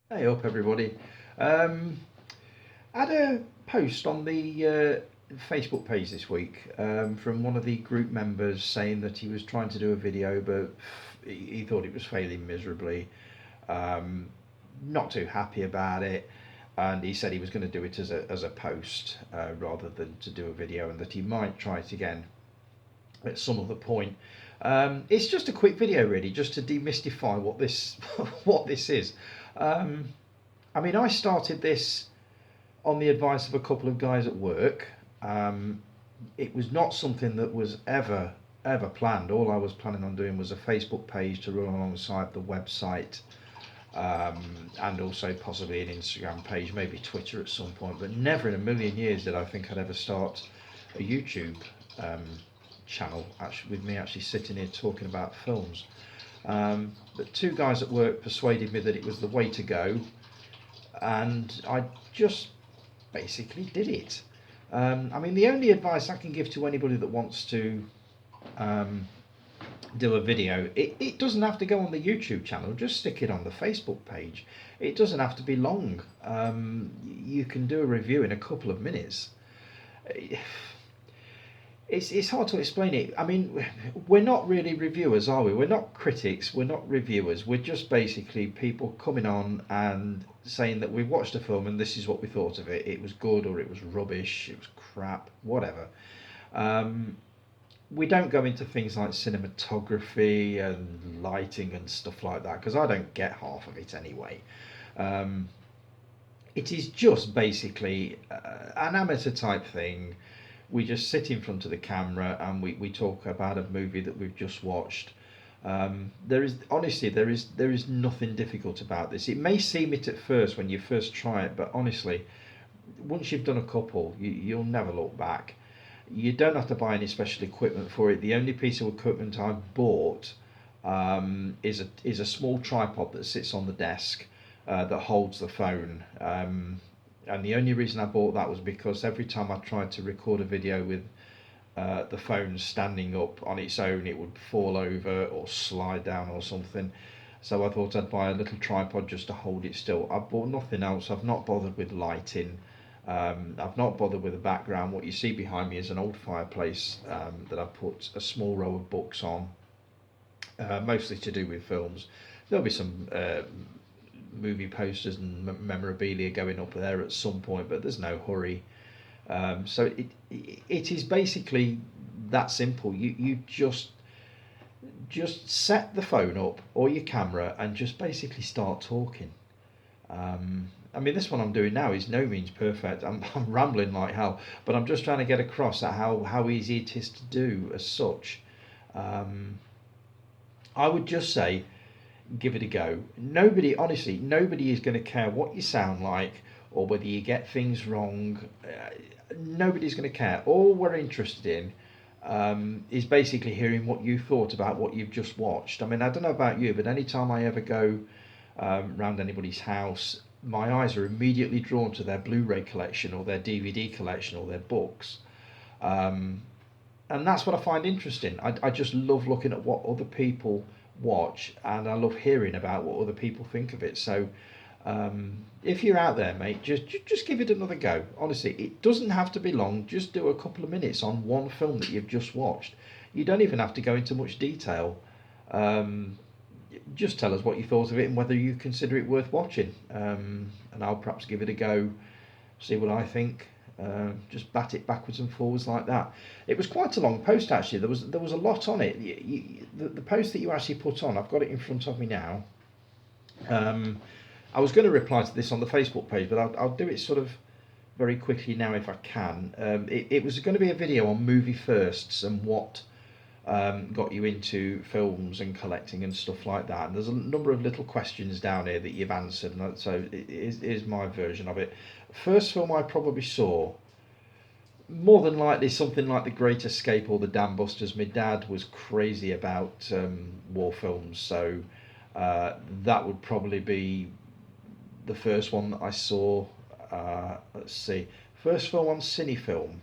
Hey up, everybody. I had a post on the Facebook page this week from one of the group members saying that he was trying to do a video, but he thought it was failing miserably. Um, not too happy about it, and he said he was going to do it as a post rather than to do a video, and that he might try it again at some other point. It's just a quick video, really, just to demystify what this what this is. Um, I mean, I started this on the advice of a couple of guys at work. Um, it was not something that was ever planned. All I was planning on doing was a Facebook page to run alongside the website, and also possibly an Instagram page, maybe Twitter at some point. But never in a million years did I think I'd ever start a YouTube um, channel. Actually, with me actually sitting here talking about films. But two guys at work persuaded me that it was the way to go, and I just basically did it. I mean, the only advice I can give to anybody that wants to um, do a video, it doesn't have to go on the YouTube channel, just stick it on the Facebook page. It doesn't have to be long. You can do a review in a couple of minutes. It's hard to explain it. I mean, we're not really reviewers, are we? We're not critics. We're not reviewers. We're just basically people coming on and saying that we watched a film and this is what we thought of it. It was good or it was rubbish. It was crap. Whatever. Um, we don't go into things like cinematography and lighting and stuff like that because I don't get half of it anyway. Um, it is just basically an amateur type thing. We just sit in front of the camera and we talk about a movie that we've just watched. There is honestly there is nothing difficult about this. It may seem it at first when you first try it, but honestly, once you've done a couple, you'll never look back. You don't have to buy any special equipment for it. The only piece of equipment I've bought is a small tripod that sits on the desk that holds the phone. And the only reason I bought that was because every time I tried to record a video with the phone standing up on its own, it would fall over or slide down or something. So I thought I'd buy a little tripod just to hold it still. I bought nothing else. I've not bothered with lighting. I've not bothered with the background. What you see behind me is an old fireplace that I've put a small row of books on, mostly to do with films. There'll be some movie posters and memorabilia going up there at some point, but there's no hurry. So it is basically that simple. You just set the phone up or your camera and just basically start talking. I mean, this one I'm doing now is no means perfect. I'm rambling like hell, but I'm just trying to get across at how easy it is to do as such. Um, I would just say give it a go. Nobody, honestly, nobody is going to care what you sound like or whether you get things wrong. Nobody's going to care. All we're interested in is basically hearing what you thought about what you've just watched. I mean, I don't know about you, but anytime I ever go round anybody's house, my eyes are immediately drawn to their Blu-ray collection or their DVD collection or their books. Um, and that's what I find interesting. I just love looking at what other people watch, and I love hearing about what other people think of it. So, if you're out there, mate, just give it another go. Honestly, it doesn't have to be long. Just do a couple of minutes on one film that you've just watched. You don't even have to go into much detail. Um, just tell us what you thought of it and whether you consider it worth watching. And I'll perhaps give it a go, see what I think. Just bat it backwards and forwards like that. It was quite a long post actually. There was a lot on it. The post that you actually put on, I've got it in front of me now. Um, I was going to reply to this on the Facebook page, but I'll do it sort of very quickly now if I can. It was going to be a video on movie firsts and what got you into films and collecting and stuff like that. And there's a number of little questions down here that you've answered, and so here's my version of it. First film I probably saw, more than likely something like The Great Escape or The Dam Busters. My dad was crazy about war films, so that would probably be the first one that I saw. Let's see, first film on Cinefilm,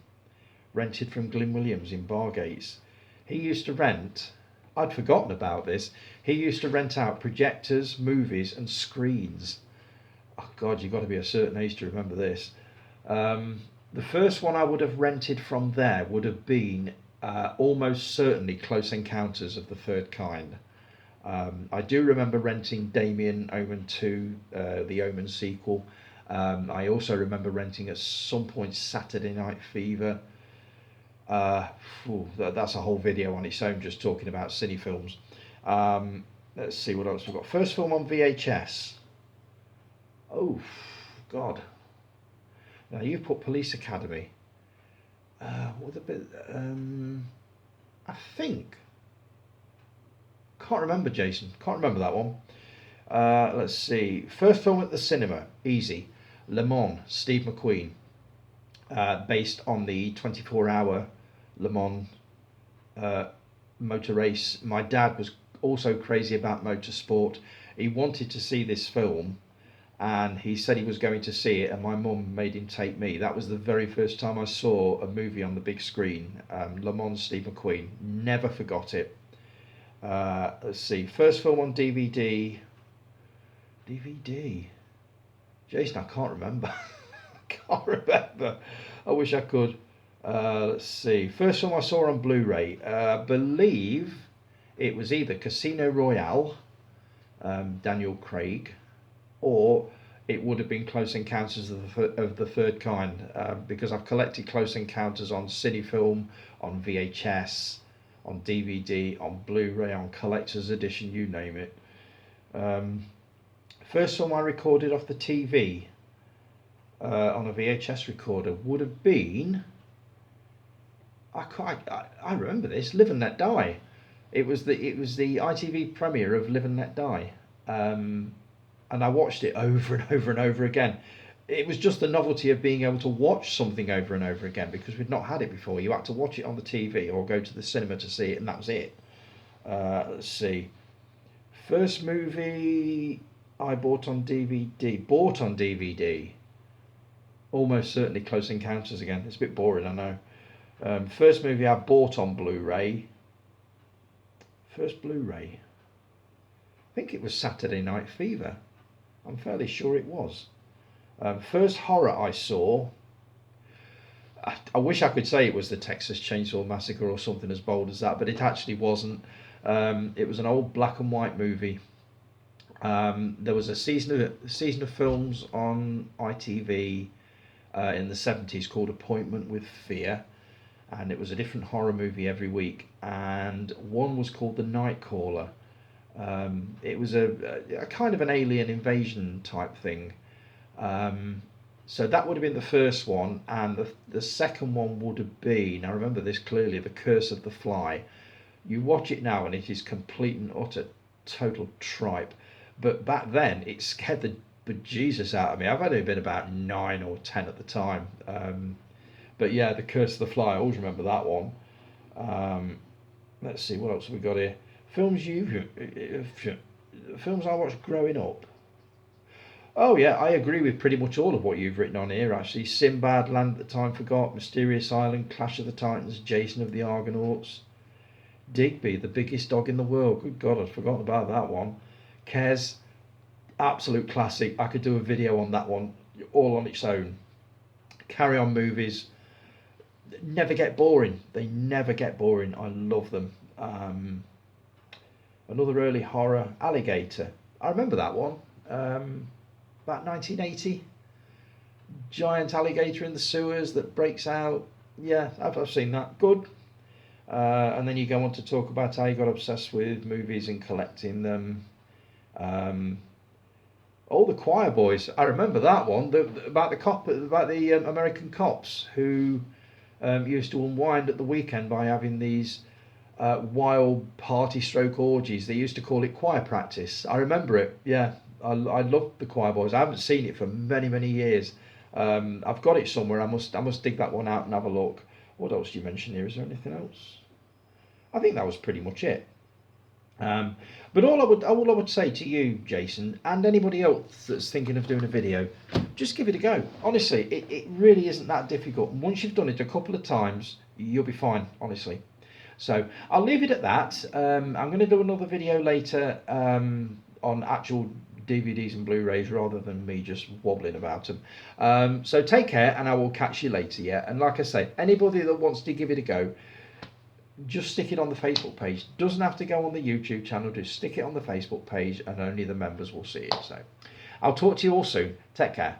rented from Glyn Williams in Bargates. He used to rent, I'd forgotten about this, he used to rent out projectors, movies and screens. Oh God, you've got to be a certain age to remember this. The first one I would have rented from there would have been almost certainly Close Encounters of the Third Kind. I do remember renting Damien Omen 2, the Omen sequel. I also remember renting at some point Saturday Night Fever. Uh, that's a whole video on its own, just talking about Cinefilms. Let's see what else we've got. First film on VHS. Oh, God. Now you've put Police Academy. What a bit. I think. Can't remember, Jason. Can't remember that one. Let's see. First film at the cinema. Easy. Le Mans. Steve McQueen. Based on the 24-hour Le Mans motor race. My dad was also crazy about motorsport. He wanted to see this film, and he said he was going to see it, and my mum made him take me. That was the very first time I saw a movie on the big screen. Le Mans, Steve McQueen. Never forgot it. Let's see. First film on DVD. DVD. Jason, I can't remember. I can't remember. I wish I could. Let's see. First film I saw on Blu-ray. I believe it was either Casino Royale, Daniel Craig, or it would have been Close Encounters of the Third Kind, because I've collected Close Encounters on Cinefilm, on VHS, on DVD, on Blu-ray, on Collector's Edition, you name it. First film I recorded off the TV on a VHS recorder would have been, I remember this, Live and Let Die. It was the ITV premiere of Live and Let Die. And I watched it over and over and over again. It was just the novelty of being able to watch something over and over again, because we'd not had it before. You had to watch it on the TV or go to the cinema to see it, and that was it. Let's see. First movie I bought on DVD. Almost certainly Close Encounters again. It's a bit boring, I know. First movie I bought on Blu-ray. First Blu-ray. I think it was Saturday Night Fever. I'm fairly sure it was. First horror I saw, I wish I could say it was the Texas Chainsaw Massacre or something as bold as that, but it actually wasn't. It was an old black and white movie. There was a season of films on ITV in the 70s called Appointment with Fear, and it was a different horror movie every week, and one was called The Night Caller. It was a kind of an alien invasion type thing. So that would have been the first one, and the second one would have been, I remember this clearly, The Curse of the Fly. You watch it now and it is complete and utter total tripe, but back then it scared the bejesus out of me. I've only been about 9 or 10 at the time, but yeah, The Curse of the Fly, I always remember that one. Let's see, what else have we got here? Films I watched growing up. Oh yeah, I agree with pretty much all of what you've written on here actually. Sinbad, Land That Time Forgot, Mysterious Island, Clash of the Titans, Jason of the Argonauts, Digby, the biggest dog in the world. Good God, I'd forgotten about that one. Kes, absolute classic. I could do a video on that one all on its own. Carry On movies never get boring. They never get boring. I love them. Another early horror, Alligator. I remember that one. About 1980. Giant alligator in the sewers that breaks out. Yeah, I've seen that. Good. And then you go on to talk about how you got obsessed with movies and collecting them. Oh, the Choir Boys. I remember that one. About the American cops who used to unwind at the weekend by having these wild party stroke orgies. They used to call it choir practice. I remember it. Yeah, I loved the Choir Boys. I haven't seen it for many years. I've got it somewhere. I must dig that one out and have a look. What else do you mention here? Is there anything else? I think that was pretty much it. But all I would say to you, Jason, and anybody else that's thinking of doing a video, just give it a go. Honestly, it really isn't that difficult. Once you've done it a couple of times, you'll be fine, honestly. So I'll leave it at that. I'm going to do another video later on actual DVDs and Blu-rays rather than me just wobbling about them. So take care, and I will catch you later. Yeah, and like I say, anybody that wants to give it a go, just stick it on the Facebook page. Doesn't have to go on the YouTube channel. Just stick it on the Facebook page, and only the members will see it. So I'll talk to you all soon. Take care.